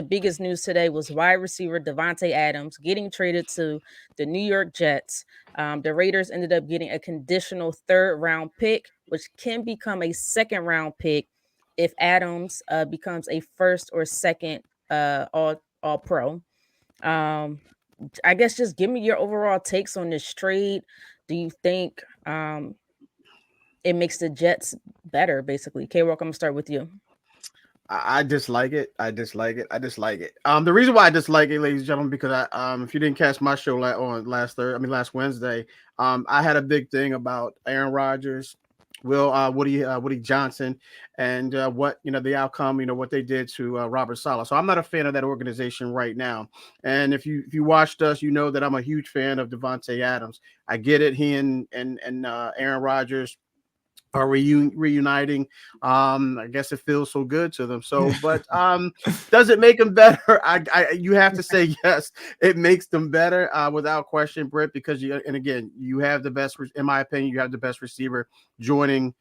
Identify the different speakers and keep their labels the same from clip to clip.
Speaker 1: the biggest news today was wide receiver Devante Adams getting traded to the New York Jets. The Raiders ended up getting a conditional third round pick, which can become a second round pick if Adams becomes a first or second all pro. Um, I guess just give me your overall takes on this trade. Do you think it makes the Jets better, basically? K-Walk, I'm gonna start with you.
Speaker 2: I dislike it. I dislike it. I dislike it. The reason why I dislike it, ladies and gentlemen, because if you didn't catch my show on last Wednesday, I had a big thing about Aaron Rodgers, Woody Johnson, and what the outcome, what they did to Robert Saleh. So I'm not a fan of that organization right now. And if you watched us, you know that I'm a huge fan of Devante Adams. I get it. He and Aaron Rodgers are reuniting. I guess it feels so good to them. So, but does it make them better? You have to say yes. It makes them better without question, Britt, because you have the best, in my opinion, you have the best receiver joining.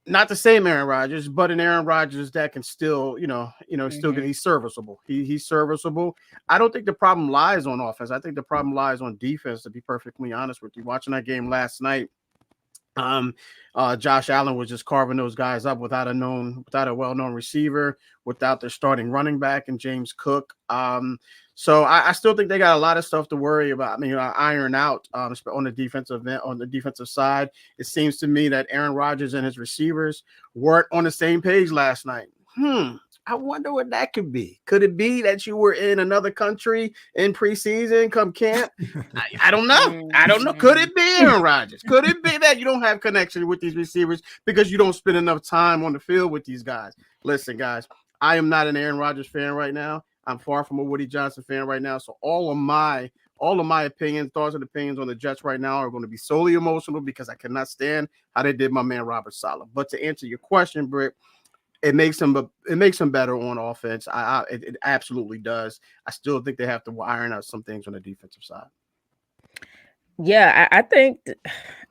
Speaker 2: Not the same Aaron Rodgers, but an Aaron Rodgers that can still, still get.
Speaker 1: Mhm.
Speaker 2: He's serviceable. He's serviceable. I don't think the problem lies on offense. I think the problem lies on defense. To be perfectly honest with you, watching that game last night, Josh Allen was just carving those guys up without a well-known receiver, without their starting running back and James Cook. So I still think they got a lot of stuff to worry about. I mean, iron out on the defensive side. It seems to me that Aaron Rodgers and his receivers weren't on the same page last night. I wonder what that could be. Could it be that you were in another country in preseason come camp? I don't know. I don't know. Could it be Aaron Rodgers? Could it be that you don't have connection with these receivers because you don't spend enough time on the field with these guys? Listen, guys, I am not an Aaron Rodgers fan right now. I'm far from a Woody Johnson fan right now. So all of my opinions, thoughts and opinions on the Jets right now are going to be solely emotional because I cannot stand how they did my man Robert Saleh. But to answer your question, Britt, it makes them better on offense. It absolutely does. I still think they have to iron out some things on the defensive side.
Speaker 1: Yeah, I think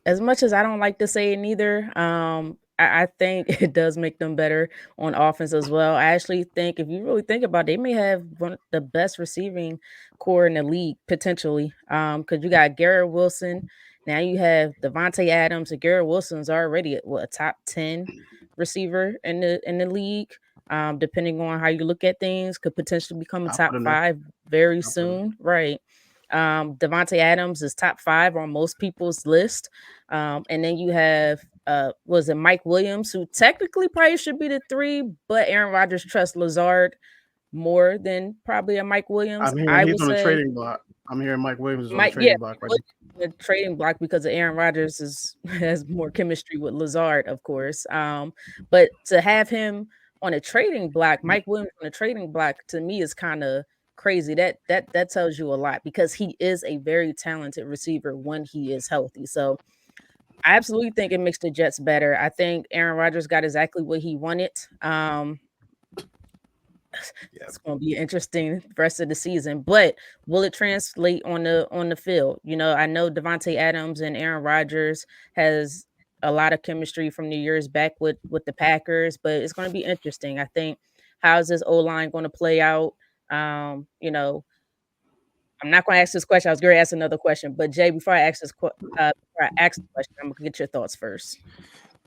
Speaker 1: as much as I don't like to say it neither, I think it does make them better on offense as well. I actually think if you really think about it, they may have one of the best receiving core in the league potentially. Because you got Garrett Wilson, now you have Devonte Adams, and Garrett Wilson's already a top 10 receiver in the league. Depending on how you look at things, could potentially become a
Speaker 2: I'll
Speaker 1: top
Speaker 2: put him there.
Speaker 1: five very
Speaker 2: I'll put him
Speaker 1: soon, right? Devonte Adams is top 5 on most people's list. And then you have was it Mike Williams, who technically probably should be the 3, but Aaron Rodgers trusts Lazard more than probably a Mike Williams.
Speaker 2: I'm hearing
Speaker 1: I
Speaker 2: he's
Speaker 1: would
Speaker 2: on the
Speaker 1: say
Speaker 2: trading block. I'm hearing Mike Williams is on the
Speaker 1: Mike, yeah,
Speaker 2: trading block
Speaker 1: Mike
Speaker 2: right
Speaker 1: Williams is the trading block because of Aaron Rodgers is has more chemistry with Lazard, of course. But to have him on a trading block, Mike Williams on a trading block, to me is kind of crazy. That tells you a lot because he is a very talented receiver when he is healthy. So I absolutely think it makes the Jets better. I think Aaron Rodgers got exactly what he wanted.
Speaker 2: Yeah.
Speaker 1: It's going to be interesting rest of the season, but will it translate on the field? I know Devonte Adams and Aaron Rodgers has a lot of chemistry from the years back with the Packers, but it's going to be interesting. I think how's this O line going to play out? Um, you know, I'm not going to ask this question. I was going to ask another question, but Jay, before I ask the question, I'm going to get your thoughts first.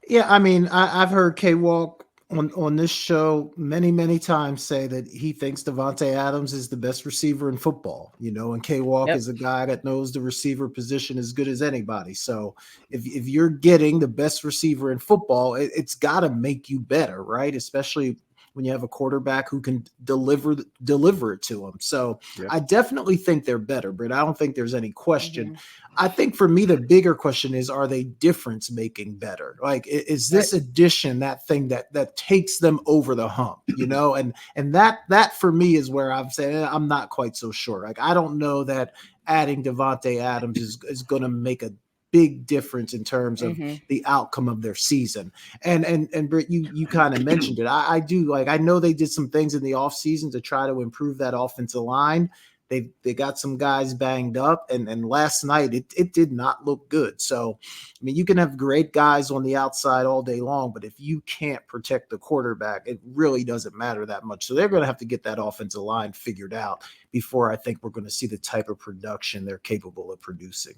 Speaker 3: Yeah, I mean, I've heard K Walk on this show many times say that he thinks Devonte Adams is the best receiver in football. And K Walk
Speaker 1: Yep.
Speaker 3: is a guy that knows the receiver position as good as anybody. So if you're getting the best receiver in football, it's got to make you better, right? Especially when you have a quarterback who can deliver it to them. So
Speaker 2: Yeah.
Speaker 3: I definitely think they're better, but I don't think there's any question.
Speaker 1: Mhm.
Speaker 3: I think for me, the bigger question is, are they difference making better? Like, is
Speaker 1: Right.
Speaker 3: this addition that thing that takes them over the hump, and that for me is where I'm saying I'm not quite so sure. Like, I don't know that adding Devonte Adams is going to make a big difference in terms of
Speaker 1: Mhm.
Speaker 3: the outcome of their season. And Britt, you kind of mentioned it. I do, like, I know they did some things in the offseason to try to improve that offensive line. They got some guys banged up, and last night it did not look good. So, I mean, you can have great guys on the outside all day long, but if you can't protect the quarterback, it really doesn't matter that much. So they're going to have to get that offensive line figured out before I think we're going to see the type of production they're capable of producing.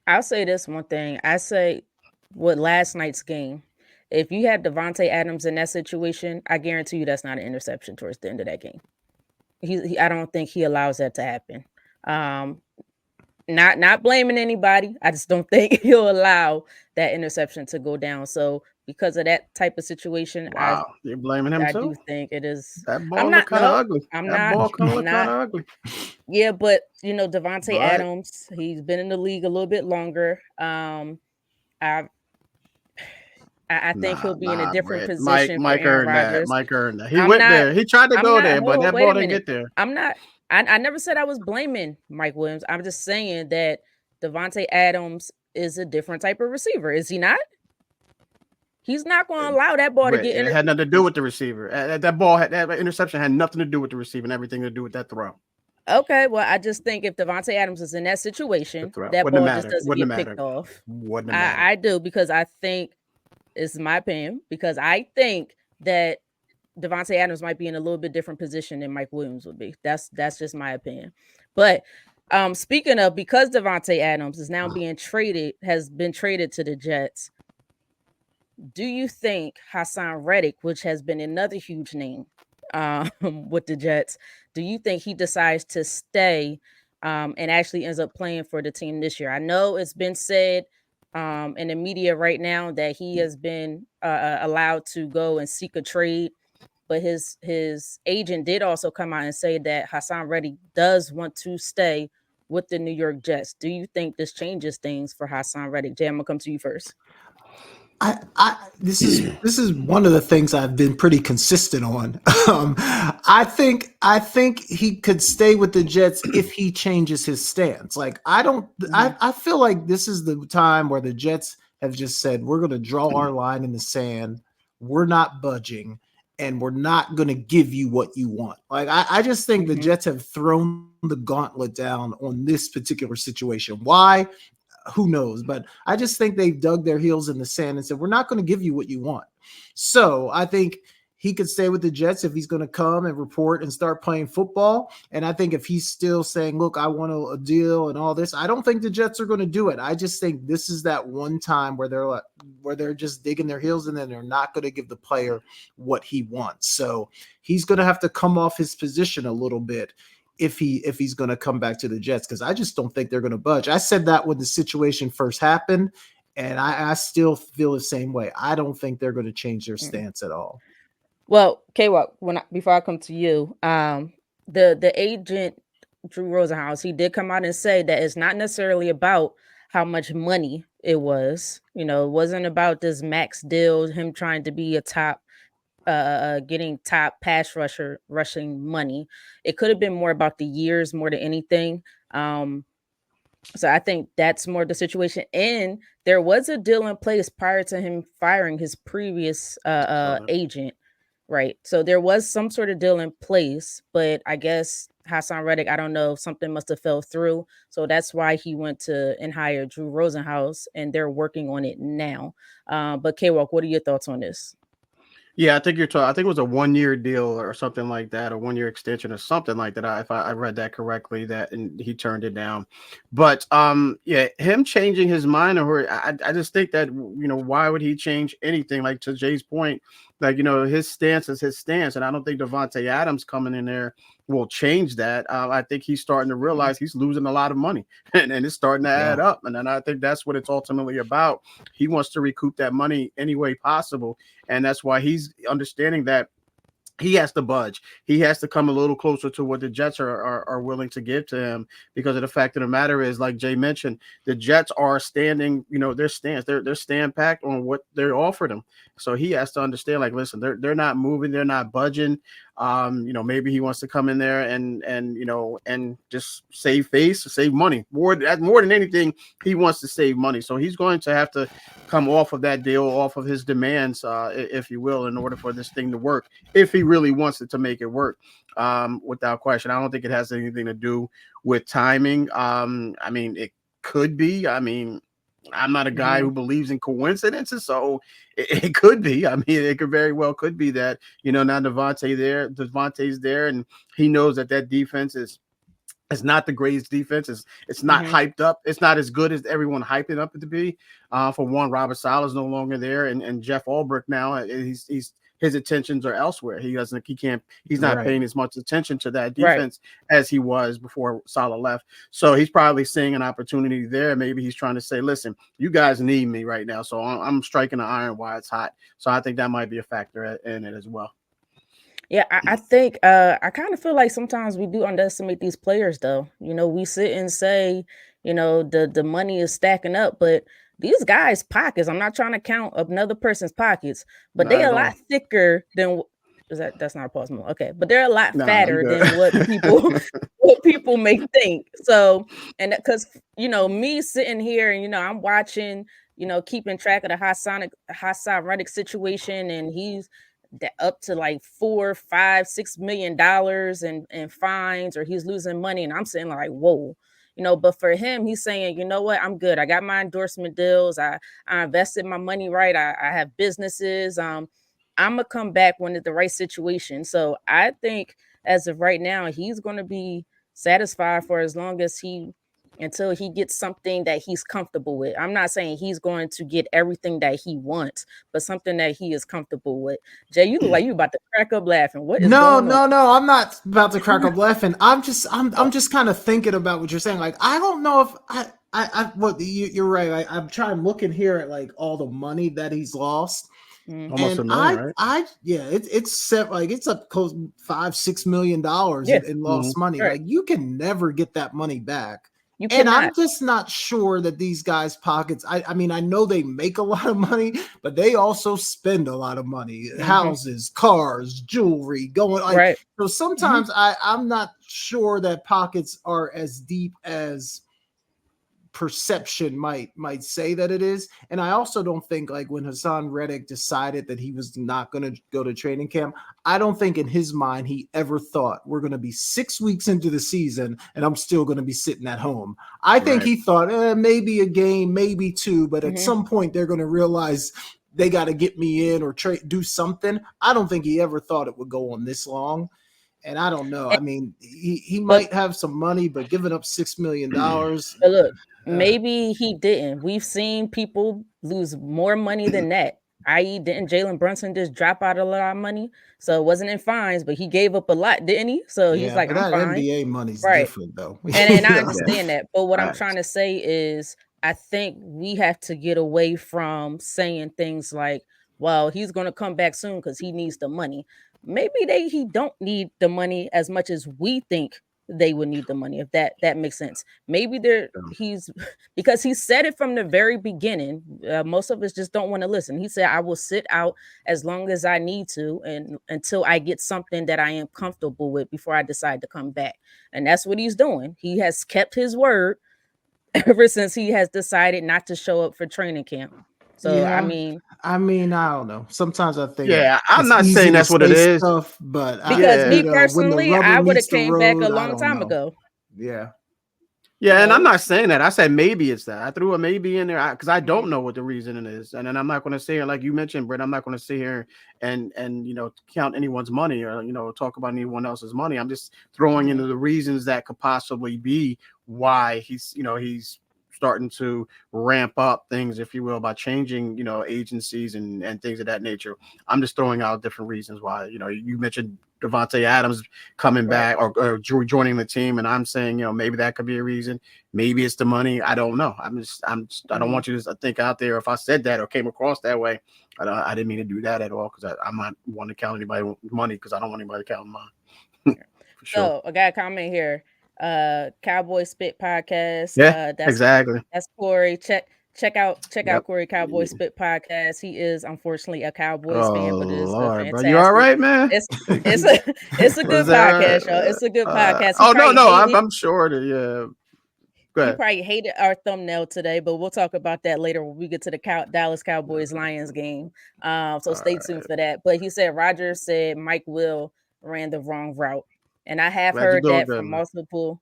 Speaker 1: I'll say this one thing. I say with last night's game, if you had Devante Adams in that situation, I guarantee you that's not an interception towards the end of that game. I don't think he allows that to happen. Um, not blaming anybody. I just don't think he'll allow that interception to go down. So because of that type of situation,
Speaker 2: Wow, you're blaming him
Speaker 1: I do
Speaker 2: too?
Speaker 1: think it is.
Speaker 2: That
Speaker 1: I'm
Speaker 2: ball look
Speaker 1: not.
Speaker 2: kind of
Speaker 1: No,
Speaker 2: ugly.
Speaker 1: I'm
Speaker 2: That
Speaker 1: not.
Speaker 2: ball kind of
Speaker 1: I'm
Speaker 2: look kind
Speaker 1: not.
Speaker 2: of ugly.
Speaker 1: Yeah, but Devante
Speaker 2: But
Speaker 1: Adams, he's been in the league a little bit longer. I I think he'll be in a different
Speaker 2: Brett. Mike,
Speaker 1: position for
Speaker 2: Mike
Speaker 1: Aaron
Speaker 2: earned that.
Speaker 1: Rodgers.
Speaker 2: Mike earned that. He
Speaker 1: I'm
Speaker 2: went
Speaker 1: not.
Speaker 2: there. He tried to
Speaker 1: I'm
Speaker 2: go
Speaker 1: not.
Speaker 2: there, but
Speaker 1: Hold on.
Speaker 2: that
Speaker 1: Wait
Speaker 2: ball
Speaker 1: a
Speaker 2: didn't
Speaker 1: minute.
Speaker 2: get there.
Speaker 1: I'm not. I never said I was blaming Mike Williams. I'm just saying that Devante Adams is a different type of receiver. Is he not? He's not going to allow that ball to
Speaker 2: Brett,
Speaker 1: get
Speaker 2: it had nothing to do with the receiver. That interception had nothing to do with the receiver and everything to do with that throw.
Speaker 1: Okay, well, I just think if Devante Adams is in that
Speaker 2: The
Speaker 1: situation,
Speaker 2: throw
Speaker 1: that
Speaker 2: wouldn't have
Speaker 1: ball just
Speaker 2: mattered.
Speaker 1: doesn't
Speaker 2: Wouldn't
Speaker 1: get
Speaker 2: have
Speaker 1: picked
Speaker 2: mattered.
Speaker 1: off.
Speaker 2: Wouldn't have mattered.
Speaker 1: I do because I think it's my opinion because I think that Devante Adams might be in a little bit different position than Mike Williams would be. That's just my opinion. But speaking of, because Devante Adams is now has been traded to the Jets. Do you think Hassan Reddick, which has been another huge name with the Jets, do you think he decides to stay and actually ends up playing for the team this year? I know it's been said in the media right now that he has been allowed to go and seek a trade, but his agent did also come out and say that Hassan Reddick does want to stay with the New York Jets. Do you think this changes things for Hassan Reddick? Jay, I'm gonna come to you first.
Speaker 3: This is one of the things I've been pretty consistent on. I think he could stay with the Jets if he changes his stance. Like I feel like this is the time where the Jets have just said we're going to draw our line in the sand. We're not budging, and we're not going to give you what you want. Like I just think the Jets have thrown the gauntlet down on this particular situation. Why? Who knows? But I just think they've dug their heels in the sand and said, we're not going to give you what you want. So I think he could stay with the Jets if he's going to come and report and start playing football. And I think if he's still saying, look, I want a deal and all this, I don't think the Jets are going to do it. I just think this is that one time where they're just digging their heels and then they're not going to give the player what he wants. So he's going to have to come off his position a little bit if he's going to come back to the Jets, because I just don't think they're going to budge. I said that when the situation first happened, and I still feel the same way. I don't think they're going to change their stance at all.
Speaker 1: Well, K-Walk, before I come to you, the agent Drew Rosenhaus, he did come out and say that it's not necessarily about how much money it was. It wasn't about this max deal, him trying to be a top getting top pass rushing money. It could have been more about the years more than anything. So I think that's more the situation. And there was a deal in place prior to him firing his previous agent, right? So there was some sort of deal in place, but I guess Hassan Reddick, I don't know, something must have fell through. So that's why he went to and hired Drew Rosenhaus, and they're working on it now. But K-Walk, what are your thoughts on this?
Speaker 2: Yeah, I think you're talking. I think it was a 1-year deal or something like that, a 1-year extension or something like that. If I read that correctly, and he turned it down. But yeah, him changing his mind, or I just think that why would he change anything? Like, to Jay's point, like his stance is his stance, and I don't think Devante Adams coming in there will change that. I think he's starting to realize he's losing a lot of money, and it's starting to add up. And then I think that's what it's ultimately about. He wants to recoup that money any way possible. And that's why he's understanding that he has to budge. He has to come a little closer to what the Jets are willing to give to him, because of the fact of the matter is, like Jay mentioned, the Jets are standing, their stance, they're stand packed on what they're offered him. So he has to understand, like, listen, they're not moving, they're not budging. Maybe he wants to come in there and just save face, save money. More than anything, he wants to save money. So he's going to have to come off of that deal, off of his demands, if you will, in order for this thing to work. If he really wants it to make it work, without question. I don't think it has anything to do with timing. It could be. I'm not a guy who believes in coincidences, so it could be. It could very well could be that now Devontae's there, and he knows that defense is. It's not the greatest defense. It's not hyped up. It's not as good as everyone hyped it up to be. For one, Robert Saleh is no longer there, and Jeff Ulbrich now his attentions are elsewhere. He's not paying as much attention to that defense as he was before Saleh left. So he's probably seeing an opportunity there. Maybe he's trying to say, listen, you guys need me right now. So I'm striking the iron while it's hot. So I think that might be a factor in it as well.
Speaker 1: Yeah, I think I kind of feel like sometimes we do underestimate these players, though. We sit and say, the money is stacking up, but these guys' pockets, I'm not trying to count another person's pockets, but
Speaker 2: Not
Speaker 1: they're
Speaker 2: at
Speaker 1: a
Speaker 2: all.
Speaker 1: lot thicker than that's not possible. Okay, but they're a lot
Speaker 2: No, you
Speaker 1: fatter than what people
Speaker 2: good.
Speaker 1: what people may think. So, and because me sitting here and I'm watching, keeping track of the Hassan Reddick situation, and he's up to like $4, $5, $6 million in fines, or he's losing money, and I'm saying like, whoa. But for him, he's saying, you know what, I'm good. I got my endorsement deals. I invested my money right. I have businesses. I'm gonna come back when it's the right situation. So I think as of right now, he's gonna be satisfied for as long as until he gets something that he's comfortable with. I'm not saying he's going to get everything that he wants, but something that he is comfortable with. Jay, you look like you about to crack up laughing. What is
Speaker 3: No,
Speaker 1: going on?
Speaker 3: no, no. I'm not about to crack up laughing. I'm just kind of thinking about what you're saying. Like, I don't know if you're right. I'm trying looking here at like all the money that he's lost.
Speaker 2: Almost
Speaker 3: And
Speaker 2: $1 million, right?
Speaker 3: it's set like it's up close $5-6 million
Speaker 1: Yeah.
Speaker 3: in lost money.
Speaker 1: Right.
Speaker 3: Like, you can never get that money back.
Speaker 1: You
Speaker 3: And I'm
Speaker 1: cannot.
Speaker 3: just not sure that these guys' pockets. I mean, I know they make a lot of money, but they also spend a lot of money. Houses, cars, jewelry, going like
Speaker 1: Right.
Speaker 3: so. Sometimes I'm not sure that pockets are as deep as perception might say that it is. And I also don't think, like, when Hassan Reddick decided that he was not going to go to training camp, I don't think in his mind he ever thought we're going to be 6 weeks into the season and I'm still going to be sitting at home. I think he thought maybe a game, maybe two, but at some point they're going to realize they got to get me in or do something. I don't think he ever thought it would go on this long. And I don't know. I mean, he might have some money, but giving up $6 million.
Speaker 1: But look, maybe he didn't. We've seen people lose more money than that. I.e., didn't Jalen Brunson just drop out a lot of money? So it wasn't in fines, but he gave up a lot, didn't he? So he's like,
Speaker 3: but
Speaker 1: I'm
Speaker 3: that
Speaker 1: fine.
Speaker 3: NBA money's
Speaker 1: Right.
Speaker 3: different, though.
Speaker 1: And I understand that. But what I'm trying to say is I think we have to get away from saying things like, well, he's going to come back soon because he needs the money. Maybe he don't need the money as much as we think they would need the money, if that makes sense. Maybe he's because he said it from the very beginning. Most of us just don't want to listen. He said, I will sit out as long as I need to and until I get something that I am comfortable with before I decide to come back. And that's what he's doing. He has kept his word ever since he has decided not to show up for training camp. So
Speaker 3: I mean, I don't know. Sometimes I think
Speaker 2: I'm
Speaker 3: it's
Speaker 2: not
Speaker 3: easy
Speaker 2: saying
Speaker 3: to
Speaker 2: that's what it
Speaker 3: say
Speaker 2: is.
Speaker 3: stuff, but
Speaker 1: because me
Speaker 3: when the
Speaker 1: personally,
Speaker 3: rubber
Speaker 1: I would have
Speaker 3: meets the
Speaker 1: came back a
Speaker 3: road, I
Speaker 1: long
Speaker 3: don't
Speaker 1: time
Speaker 3: know.
Speaker 1: ago.
Speaker 3: Yeah.
Speaker 2: And I'm not saying that. I said maybe it's that. I threw a maybe in there because I don't know what the reason it is, and then I'm not going to sit here like you mentioned, Brett. I'm not going to sit here and count anyone's money or talk about anyone else's money. I'm just throwing into the reasons that could possibly be why he's starting to ramp up things, if you will, by changing agencies and things of that nature. I'm just throwing out different reasons why. You mentioned Devante Adams coming back or joining the team, and I'm saying maybe that could be a reason. Maybe it's the money. I don't know. I don't want you to think out there if I said that or came across that way. I didn't mean to do that at all because I'm not want to count anybody's money because I don't want anybody counting mine. For sure.
Speaker 1: So I got a comment here. Cowboy Spit Podcast.
Speaker 2: Yeah, exactly.
Speaker 1: That's Corey. check out
Speaker 2: Yep.
Speaker 1: Corey Cowboy Spit podcast. He is unfortunately a Cowboys fan,
Speaker 2: Oh
Speaker 1: but it is a
Speaker 2: Lord, bro, you all
Speaker 1: fantastic.
Speaker 2: right, man?
Speaker 1: It's a it's a
Speaker 2: Was
Speaker 1: good
Speaker 2: there?
Speaker 1: podcast, y'all. It's a good podcast.
Speaker 2: Oh no, no, I'm sure that go
Speaker 1: He
Speaker 2: ahead.
Speaker 1: probably hated our thumbnail today, but we'll talk about that later when we get to the Dallas Cowboys Lions game. So
Speaker 2: All
Speaker 1: stay tuned for that. But he said Rodgers said Mike Will ran the wrong route, and I have
Speaker 2: Glad you're
Speaker 1: heard
Speaker 2: doing
Speaker 1: that
Speaker 2: good,
Speaker 1: from
Speaker 2: man.
Speaker 1: multiple.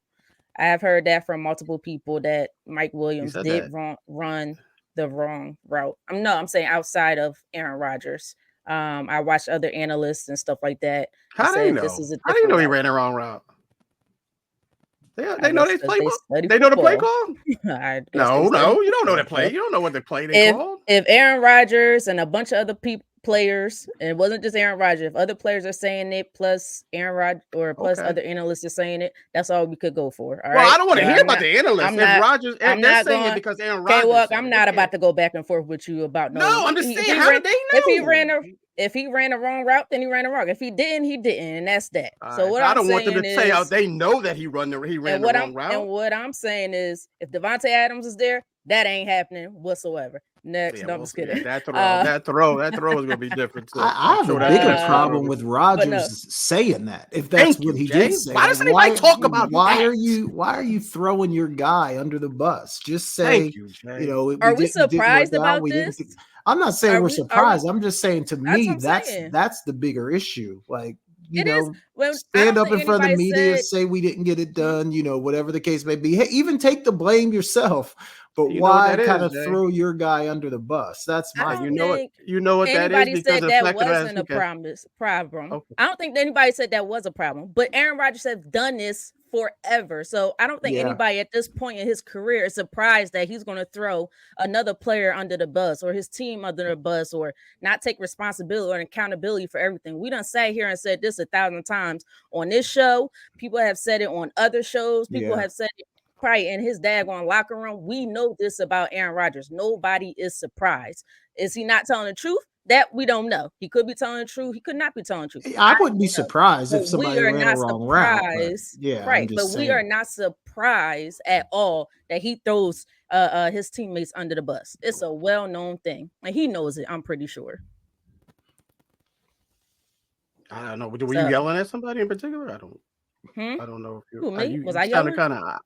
Speaker 1: I have heard that from multiple people that Mike
Speaker 2: He
Speaker 1: Williams
Speaker 2: said
Speaker 1: did
Speaker 2: that.
Speaker 1: run the wrong route. I'm saying outside of Aaron Rodgers. I watched other analysts and stuff like that and
Speaker 2: How do you
Speaker 1: said this
Speaker 2: know?
Speaker 1: is a
Speaker 2: How do you
Speaker 1: different
Speaker 2: know he
Speaker 1: route.
Speaker 2: ran the wrong route?
Speaker 1: I
Speaker 2: They know
Speaker 1: guess
Speaker 2: they
Speaker 1: because
Speaker 2: play.
Speaker 1: they study
Speaker 2: They know the play
Speaker 1: football.
Speaker 2: call.
Speaker 1: I guess they
Speaker 2: No,
Speaker 1: study
Speaker 2: no, you don't know the play.
Speaker 1: football.
Speaker 2: You don't know what the play they
Speaker 1: if
Speaker 2: called.
Speaker 1: if Aaron Rodgers and a bunch of other players, and it wasn't just Aaron Rodgers, if other players are saying it, plus Aaron Rodgers or plus
Speaker 2: Okay.
Speaker 1: other analysts are saying it, that's all we could go for. All
Speaker 2: Well,
Speaker 1: right.
Speaker 2: I don't want to
Speaker 1: So
Speaker 2: hear about the analysts.
Speaker 1: I'm
Speaker 2: If
Speaker 1: not.
Speaker 2: Rodgers,
Speaker 1: I'm
Speaker 2: they're
Speaker 1: not
Speaker 2: saying it
Speaker 1: going.
Speaker 2: because Aaron
Speaker 1: Okay,
Speaker 2: Rodgers
Speaker 1: well,
Speaker 2: said
Speaker 1: I'm
Speaker 2: it.
Speaker 1: not
Speaker 2: They
Speaker 1: about
Speaker 2: can't.
Speaker 1: to go back and forth with you about
Speaker 2: No, I'm just saying. How did they
Speaker 1: if he
Speaker 2: know?
Speaker 1: ran a wrong route, then he ran a wrong. If he didn't, he didn't, and that's that.
Speaker 2: All
Speaker 1: So
Speaker 2: right,
Speaker 1: what
Speaker 2: so I
Speaker 1: I'm
Speaker 2: don't want them
Speaker 1: saying
Speaker 2: to say
Speaker 1: is,
Speaker 2: they know that he ran the wrong route.
Speaker 1: what I'm saying is, if Devante Adams is there, that ain't happening whatsoever. Next,
Speaker 2: Yeah,
Speaker 1: no, I'm
Speaker 2: well,
Speaker 1: just
Speaker 2: yeah,
Speaker 1: kidding.
Speaker 2: that throw is gonna be different too.
Speaker 3: I
Speaker 2: I'm
Speaker 3: have a
Speaker 2: sure that
Speaker 3: bigger
Speaker 2: pass rush will
Speaker 3: problem
Speaker 2: be.
Speaker 3: with
Speaker 1: But no,
Speaker 3: Rodgers saying that. If that's
Speaker 2: Thank
Speaker 3: what
Speaker 2: you,
Speaker 3: he
Speaker 2: Jay.
Speaker 3: did say,
Speaker 2: Why
Speaker 3: like
Speaker 2: does anybody talk about
Speaker 3: why are
Speaker 2: that?
Speaker 3: you throwing your guy under the bus? Just
Speaker 2: Thank
Speaker 3: say,
Speaker 2: you,
Speaker 3: you
Speaker 2: Jay.
Speaker 3: know,
Speaker 1: are we
Speaker 3: we didn't work
Speaker 1: surprised
Speaker 3: out.
Speaker 1: about
Speaker 3: We didn't.
Speaker 1: this?
Speaker 3: I'm not saying we're
Speaker 1: Are we?
Speaker 3: surprised. I'm just saying to
Speaker 1: That's what
Speaker 3: me
Speaker 1: I'm saying.
Speaker 3: that's the bigger issue. Like,
Speaker 1: It is when I
Speaker 3: stand
Speaker 1: don't
Speaker 3: up
Speaker 1: think
Speaker 3: in front of the
Speaker 1: anybody
Speaker 3: media,
Speaker 1: said.
Speaker 3: say we didn't get it
Speaker 1: Mhm.
Speaker 3: done, whatever the case may be. Hey, even take the blame yourself. But
Speaker 2: You know what
Speaker 3: why
Speaker 2: that
Speaker 3: kind
Speaker 2: is,
Speaker 3: of
Speaker 2: Jay.
Speaker 3: throw your guy under the bus? That's
Speaker 1: I
Speaker 3: my
Speaker 1: don't
Speaker 2: You know what?
Speaker 1: think
Speaker 2: You know what that is
Speaker 1: anybody
Speaker 2: because
Speaker 1: said
Speaker 2: of the
Speaker 1: that
Speaker 2: fact that
Speaker 1: wasn't a problem.
Speaker 2: okay.
Speaker 1: I don't think anybody said that was a problem. But Aaron Rodgers has done this forever. So I don't think
Speaker 3: yeah.
Speaker 1: anybody at this point in his career is surprised that he's going to throw another player under the bus or his team under the bus or not take responsibility or accountability for everything. We done sat here and said this 1,000 times on this show. People have said it on other shows. People
Speaker 3: Yeah.
Speaker 1: have said it probably in his daggone locker room. We know this about Aaron Rodgers. Nobody is surprised. Is he not telling the truth? That we don't know. He could be telling the truth. He could not be telling the truth.
Speaker 3: I
Speaker 1: I
Speaker 3: wouldn't be
Speaker 1: don't know.
Speaker 3: surprised if
Speaker 1: But we
Speaker 3: somebody
Speaker 1: are
Speaker 3: ran a
Speaker 1: not
Speaker 3: wrong route, but
Speaker 1: surprised,
Speaker 3: yeah, I'm
Speaker 1: right? But
Speaker 3: just
Speaker 1: we are
Speaker 3: saying.
Speaker 1: not surprised at all that he throws his teammates under the bus. It's a well-known thing, and he knows it. I'm pretty sure.
Speaker 2: I don't know. Were you
Speaker 1: So,
Speaker 2: yelling at somebody in particular?
Speaker 1: hmm?
Speaker 2: I don't know if
Speaker 1: Who, me?
Speaker 2: you
Speaker 1: Was I
Speaker 2: sounded
Speaker 1: yelling?
Speaker 2: kind of.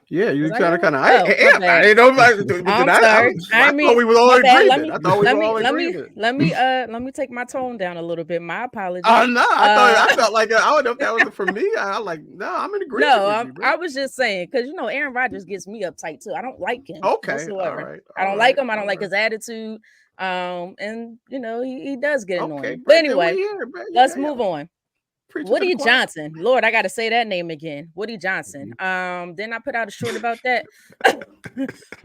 Speaker 2: Yeah,
Speaker 1: Was
Speaker 2: you
Speaker 1: I
Speaker 2: sounded
Speaker 1: yelling?
Speaker 2: kind of.
Speaker 1: Oh, my
Speaker 2: I
Speaker 1: bad.
Speaker 2: didn't know. Because
Speaker 1: I'm sorry.
Speaker 2: I thought we were all
Speaker 1: My
Speaker 2: in
Speaker 1: bad.
Speaker 2: agreement. I thought we were all in agreement.
Speaker 1: Let me take my tone down a little bit. My apologies.
Speaker 2: Oh no! I
Speaker 1: Uh,
Speaker 2: felt like I don't know if that was for me. I like no. I'm in agreement
Speaker 1: No,
Speaker 2: with you, bro.
Speaker 1: I was just saying because Aaron Rodgers gets me uptight too. I don't like him
Speaker 2: Okay, all
Speaker 1: whatsoever.
Speaker 2: right,
Speaker 1: I
Speaker 2: all
Speaker 1: don't
Speaker 2: right,
Speaker 1: like him. I don't
Speaker 2: all
Speaker 1: like
Speaker 2: right.
Speaker 1: his attitude. And he does get
Speaker 2: Okay,
Speaker 1: annoying. But
Speaker 2: Brett, then we
Speaker 1: anyway,
Speaker 2: here, bro.
Speaker 1: let's
Speaker 2: Yeah,
Speaker 1: move on.
Speaker 2: preaching to the
Speaker 1: Woody
Speaker 2: choir.
Speaker 1: Johnson. Lord, I got to say that name again. Woody Johnson. Then I put out a short about that.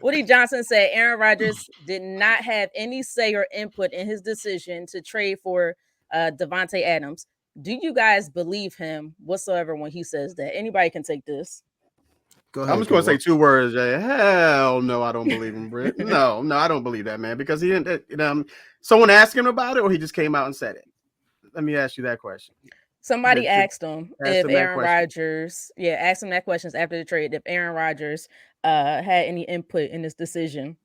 Speaker 1: Woody Johnson said Aaron Rodgers did not have any say or input in his decision to trade for Devante Adams. Do you guys believe him whatsoever when he says that? Anybody can take this.
Speaker 3: Go
Speaker 2: I'm
Speaker 3: ahead,
Speaker 2: just going to say
Speaker 3: K-Walk.
Speaker 2: 2 words. Hell no, I don't believe him, Britt. No, I don't believe that, man, because he didn't. Someone asked him about it, or he just came out and said it. Let me ask you that question.
Speaker 1: Somebody asked him
Speaker 2: Asked
Speaker 1: if
Speaker 2: him that
Speaker 1: Aaron
Speaker 2: question.
Speaker 1: Rodgers, asked him that questions after the trade, if Aaron Rodgers had any input in this decision.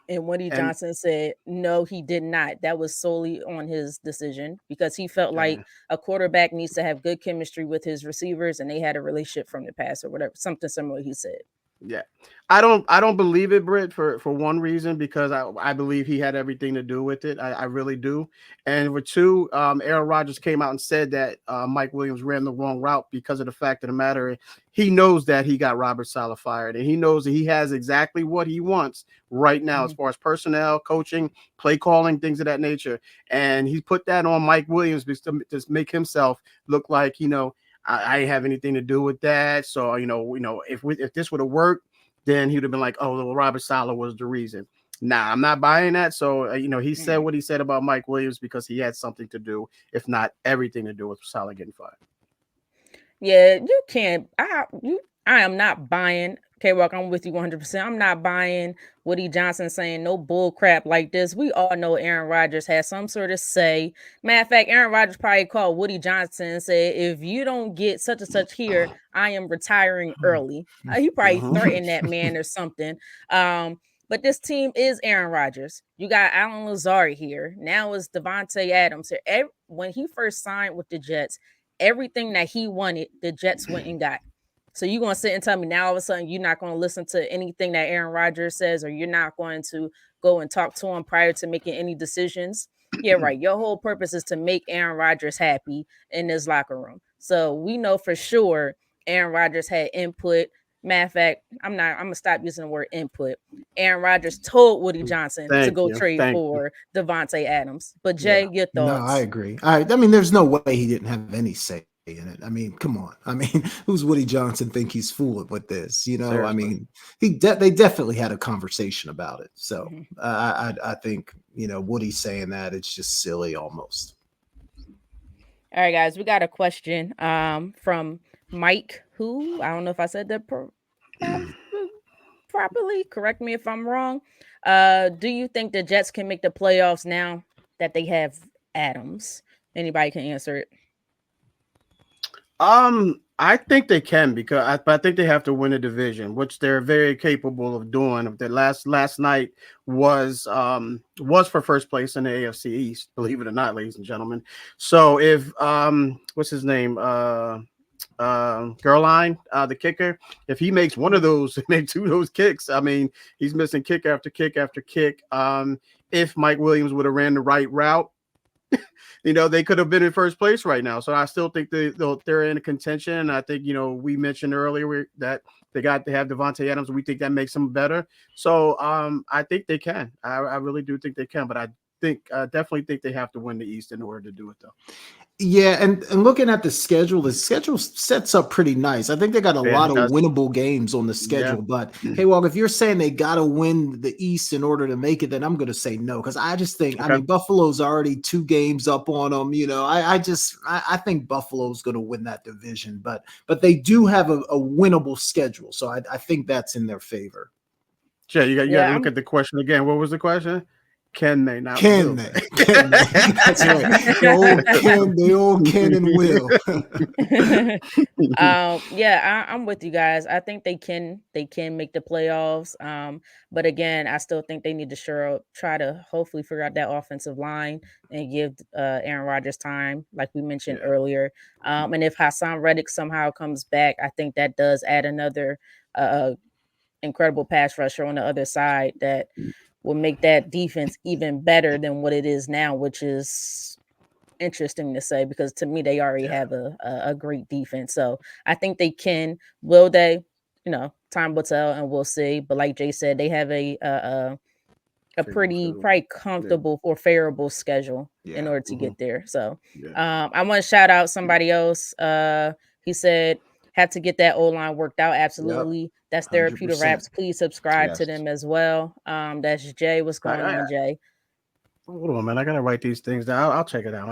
Speaker 1: And Woody
Speaker 2: And
Speaker 1: Johnson said, no, he did not. That was solely on his decision because he felt like a quarterback needs to have good chemistry with his receivers and they had a relationship from the past or whatever, something similar he said.
Speaker 2: yeah, I don't believe it, Britt, for one reason, because I believe he had everything to do with it. I really do. And for 2, Aaron Rodgers came out and said that Mike Williams ran the wrong route because of the fact of the matter. He knows that he got Robert Saleh fired, and he knows that he has exactly what he wants right now as far as personnel, coaching, play calling, things of that nature. And he put that on Mike Williams to make himself look like, I didn't have anything to do with that. So, if this would have worked, then he would have been like, oh, well, Robert Saleh was the reason. Nah, I'm not buying that. So, he said what he said about Mike Williams because he had something to do, if not everything to do with Saleh getting fired.
Speaker 1: Yeah, you can't. I am not buying. K-Walk, I'm with you 100%. I'm not buying Woody Johnson saying no bull crap like this. We all know Aaron Rodgers has some sort of say. Matter of fact, Aaron Rodgers probably called Woody Johnson and said, if you don't get such and such here, I am retiring early. He probably threatened that man or something. But this team is Aaron Rodgers. You got Alan Lazard here. Now it's Devante Adams here. When he first signed with the Jets, everything that he wanted, the Jets went and got. So you're gonna sit and tell me now all of a sudden you're not gonna listen to anything that Aaron Rodgers says, or you're not going to go and talk to him prior to making any decisions? Yeah, right. Your whole purpose is to make Aaron Rodgers happy in this locker room. So we know for sure Aaron Rodgers had input. Matter of fact, I'm gonna stop using the word input. Aaron Rodgers told Woody Johnson to
Speaker 2: Thank
Speaker 1: go
Speaker 2: you.
Speaker 1: trade
Speaker 2: Thank you.
Speaker 1: for Devante Adams. But
Speaker 3: Yeah.
Speaker 1: Jay, your
Speaker 3: No, I
Speaker 1: thoughts?
Speaker 3: agree. I mean, there's no way he didn't have any say in it. I mean, come on. I mean, who's Woody Johnson think he's fooling with this? You know, I
Speaker 2: Seriously.
Speaker 3: mean, they definitely had a conversation about it. So
Speaker 1: Mhm.
Speaker 3: I think Woody saying that it's just silly almost.
Speaker 1: All right, guys, we got a question from Mike, who I don't know if I said that prop- properly. Correct me if I'm wrong. Do you think the Jets can make the playoffs now that they have Adams? Anybody can answer it.
Speaker 2: I think they can but I think they have to win a division, which they're very capable of doing. If their last night was for first place in the AFC East, believe it or not, ladies and gentlemen. So if what's his name? Gerline, the kicker, if he makes one of those, make two of those kicks, I mean, he's missing kick after kick after kick. If Mike Williams would have ran the right route, they could have been in first place right now. So I still think they're in a contention. And I think, we mentioned earlier that they have Devante Adams. We think that makes them better. So I think they can. I really do think they can. But I definitely think they have to win the East in order to do it, though.
Speaker 3: Yeah, and looking at the schedule sets up pretty nice. I think they got a
Speaker 2: Yeah,
Speaker 3: lot
Speaker 2: it
Speaker 3: of
Speaker 2: does.
Speaker 3: winnable games on the
Speaker 2: Yeah.
Speaker 3: schedule. But hey, well, if you're saying they got to win the East in order to make it, then I'm going to say no because I just think I
Speaker 2: Okay.
Speaker 3: mean Buffalo's already 2 games up on them. I think Buffalo's going to win that division, but they do have a winnable schedule, so I think that's in their favor.
Speaker 2: Jay, you got to
Speaker 1: Yeah,
Speaker 2: look at the question again. What was the question? Can they, not
Speaker 3: Can
Speaker 2: will
Speaker 3: they?
Speaker 2: they?
Speaker 3: Can they? That's right. They all can and will.
Speaker 1: yeah, I'm with you guys. I think they can make the playoffs. But again, I still think they need to try to hopefully figure out that offensive line and give Aaron Rodgers time, like we mentioned
Speaker 2: Yeah.
Speaker 1: earlier. And if Hassan Reddick somehow comes back, I think that does add another incredible pass rusher on the other side that will make that defense even better than what it is now, which is interesting to say because to me they already
Speaker 2: Yeah.
Speaker 1: have a great defense. So I think they can. Will they? Time will tell, and we'll see. But like Jay said, they have a
Speaker 2: Favorable
Speaker 1: pretty
Speaker 2: schedule.
Speaker 1: probably
Speaker 2: Yeah.
Speaker 1: comfortable or favorable schedule in
Speaker 3: Yeah.
Speaker 1: order to
Speaker 2: Hmm.
Speaker 1: get there. So
Speaker 2: Yeah.
Speaker 1: I want to shout out somebody else. He said had to get that O line worked out.
Speaker 3: Yep.
Speaker 1: Absolutely. That's Therapeutic
Speaker 3: 100%.
Speaker 1: Raps. Please subscribe to
Speaker 2: Yes.
Speaker 1: them as well. That's Jay. What's going
Speaker 2: I
Speaker 1: on, Jay?
Speaker 2: hold on, man. I gotta write these things down. I'll check it out.